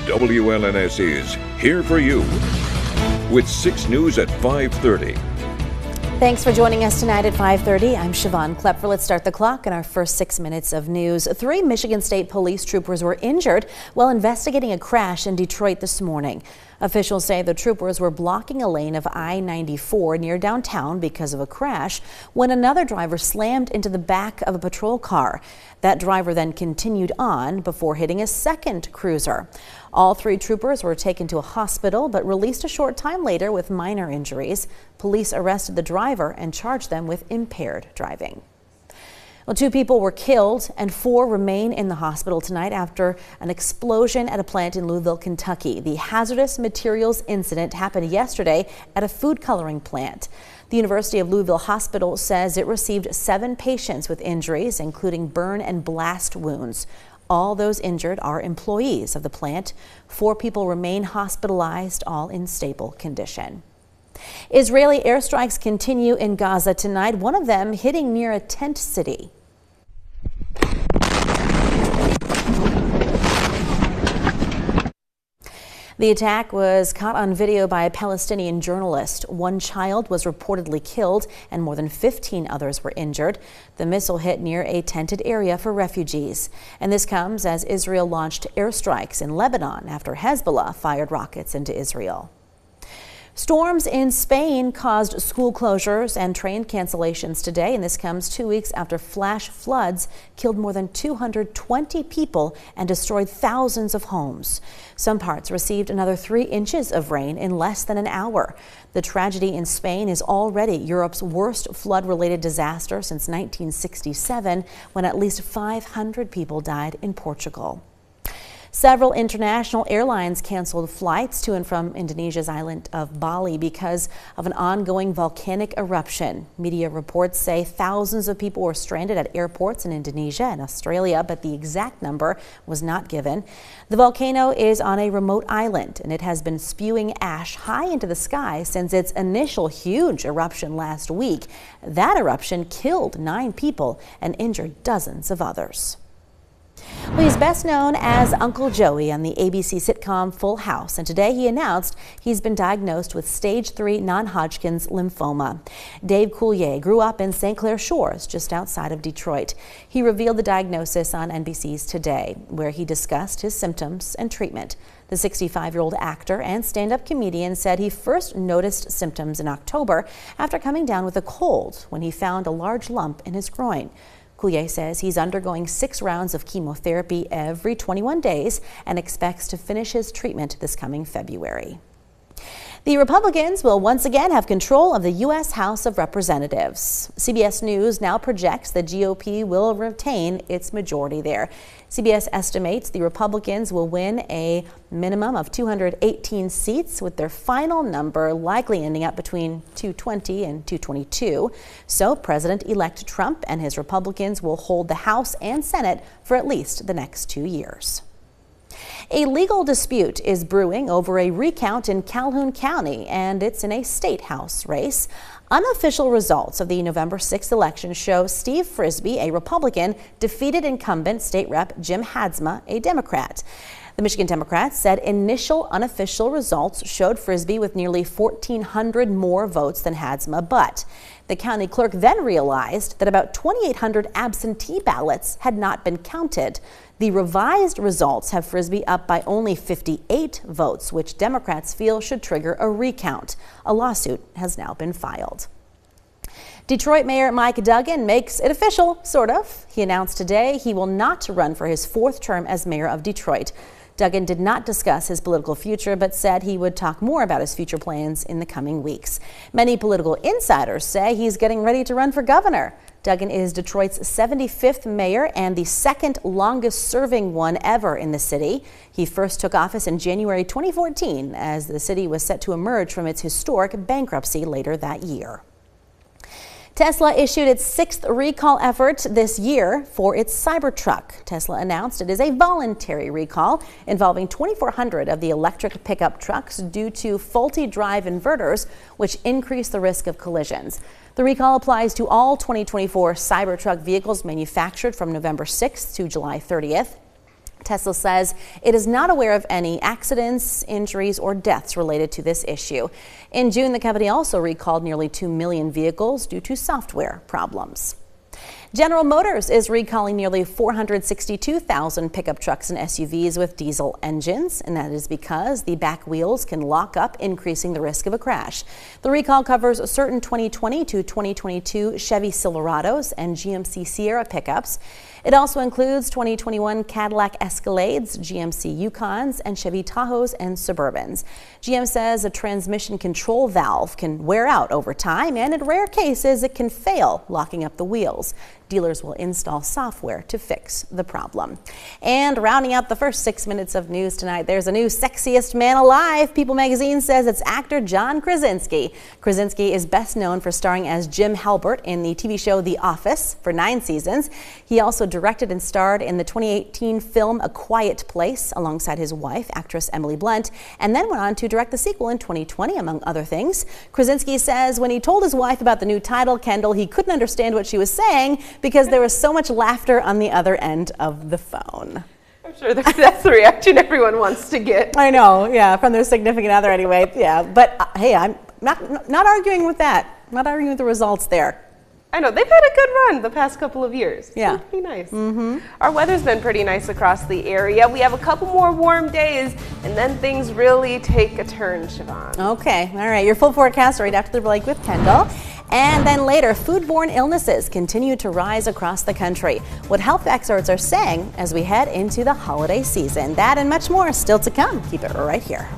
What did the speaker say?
WLNS is here for you with 6 News at 5:30. Thanks for joining us tonight at 5:30. I'm Siobhan Klepfer. Let's start the clock in our first 6 minutes of news. 3 Michigan State police troopers were injured while investigating a crash in Detroit this morning. Officials say the troopers were blocking a lane of I-94 near downtown because of a crash when another driver slammed into the back of a patrol car. That driver then continued on before hitting a second cruiser. All 3 troopers were taken to a hospital but released a short time later with minor injuries. Police arrested the driver and charged them with impaired driving. Well, 2 people were killed and 4 remain in the hospital tonight after an explosion at a plant in Louisville, Kentucky. The hazardous materials incident happened yesterday at a food coloring plant. The University of Louisville Hospital says it received 7 patients with injuries, including burn and blast wounds. All those injured are employees of the plant. 4 people remain hospitalized, all in stable condition. Israeli airstrikes continue in Gaza tonight, one of them hitting near a tent city. The attack was caught on video by a Palestinian journalist. 1 child was reportedly killed and more than 15 others were injured. The missile hit near a tented area for refugees. And this comes as Israel launched airstrikes in Lebanon after Hezbollah fired rockets into Israel. Storms in Spain caused school closures and train cancellations today, and this comes 2 weeks after flash floods killed more than 220 people and destroyed thousands of homes. Some parts received another 3 inches of rain in less than an hour. The tragedy in Spain is already Europe's worst flood-related disaster since 1967, when at least 500 people died in Portugal. Several international airlines canceled flights to and from Indonesia's island of Bali because of an ongoing volcanic eruption. Media reports say thousands of people were stranded at airports in Indonesia and Australia, but the exact number was not given. The volcano is on a remote island, and it has been spewing ash high into the sky since its initial huge eruption last week. That eruption killed 9 people and injured dozens of others. Well, he's best known as Uncle Joey on the ABC sitcom Full House, and today he announced he's been diagnosed with stage 3 non-Hodgkin's lymphoma. Dave Coulier grew up in St. Clair Shores, just outside of Detroit. He revealed the diagnosis on NBC's Today, where he discussed his symptoms and treatment. The 65-year-old actor and stand-up comedian said he first noticed symptoms in October after coming down with a cold when he found a large lump in his groin. Coulier says he's undergoing 6 rounds of chemotherapy every 21 days and expects to finish his treatment this coming February. The Republicans will once again have control of the U.S. House of Representatives. CBS News now projects the GOP will retain its majority there. CBS estimates the Republicans will win a minimum of 218 seats, with their final number likely ending up between 220 and 222. So President-elect Trump and his Republicans will hold the House and Senate for at least the next 2 years. A legal dispute is brewing over a recount in Calhoun County, and it's in a state house race. Unofficial results of the November 6th election show Steve Frisbee, a Republican, defeated incumbent state rep Jim Hadsma, a Democrat. The Michigan Democrats said initial unofficial results showed Frisbee with nearly 1,400 more votes than Hadsma, but the county clerk then realized that about 2,800 absentee ballots had not been counted. The revised results have Frisbee up by only 58 votes, which Democrats feel should trigger a recount. A lawsuit has now been filed. Detroit Mayor Mike Duggan makes it official, sort of. He announced today he will not run for his 4th term as mayor of Detroit. Duggan did not discuss his political future, but said he would talk more about his future plans in the coming weeks. Many political insiders say he's getting ready to run for governor. Duggan is Detroit's 75th mayor and the 2nd longest serving one ever in the city. He first took office in January 2014 as the city was set to emerge from its historic bankruptcy later that year. Tesla issued its 6th recall effort this year for its Cybertruck. Tesla announced it is a voluntary recall involving 2,400 of the electric pickup trucks due to faulty drive inverters, which increase the risk of collisions. The recall applies to all 2024 Cybertruck vehicles manufactured from November 6th to July 30th. Tesla says it is not aware of any accidents, injuries, or deaths related to this issue. In June, the company also recalled nearly 2 million vehicles due to software problems. General Motors is recalling nearly 462,000 pickup trucks and SUVs with diesel engines, and that is because the back wheels can lock up, increasing the risk of a crash. The recall covers certain 2020 to 2022 Chevy Silverados and GMC Sierra pickups. It also includes 2021 Cadillac Escalades, GMC Yukons, and Chevy Tahoes and Suburbans. GM says a transmission control valve can wear out over time, and in rare cases it can fail, locking up the wheels. Dealers will install software to fix the problem. And rounding out the first 6 minutes of news tonight, there's a new sexiest man alive. People magazine says it's actor John Krasinski. Krasinski is best known for starring as Jim Halpert in the TV show The Office for 9 seasons. He also directed and starred in the 2018 film A Quiet Place alongside his wife, actress Emily Blunt, and then went on to direct the sequel in 2020, among other things. Krasinski says when he told his wife about the new title, Kendall, he couldn't understand what she was saying because there was so much laughter on the other end of the phone. I'm sure that's the reaction everyone wants to get. I know, yeah, from their significant other anyway, yeah. But hey, I'm not arguing with that. Not arguing with the results there. I know, they've had a good run the past couple of years. It's yeah. been pretty nice. Our weather's been pretty nice across the area. We have a couple more warm days, and then things really take a turn, Siobhan. Okay, all right. Your full forecast right after the break with Kendall. And then later, foodborne illnesses continue to rise across the country. What health experts are saying as we head into the holiday season. That and much more still to come. Keep it right here.